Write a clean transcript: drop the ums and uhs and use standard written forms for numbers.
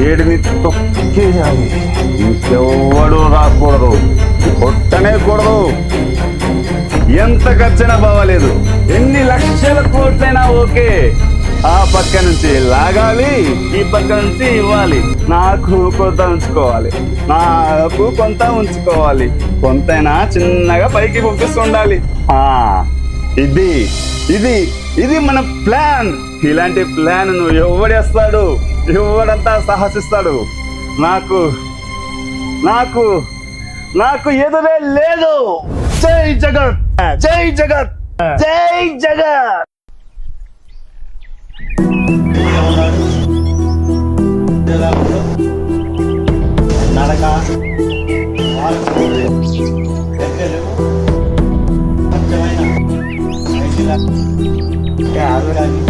ఏడిని తొక్కేయాలి. ఇంకెవ్వడు రాకూడదు, కొట్టనే కూడదు. ఎంత ఖర్చైనా బావాలేదు, ఎన్ని లక్షల కోట్లైనా ఓకే. ఆ పక్క నుంచి లాగాలి, ఈ పక్క నుంచి ఇవ్వాలి. నాకు కొంత ఉంచుకోవాలి, నాకు కొంత ఉంచుకోవాలి. కొంతైనా చిన్నగా పైకి పంపిస్తుండాలి. ఇది ఇది ఇది మన ప్లాన్. ఇలాంటి ప్లాన్ నువ్వు ఎవడేస్తాడు, ఎవడంతా సాహసిస్తాడు. నాకు నాకు నాకు ఎదురే లేదు. జై జగత్, జై జగత్, జై జగత్. నడక ఆరోగ్యాన్ని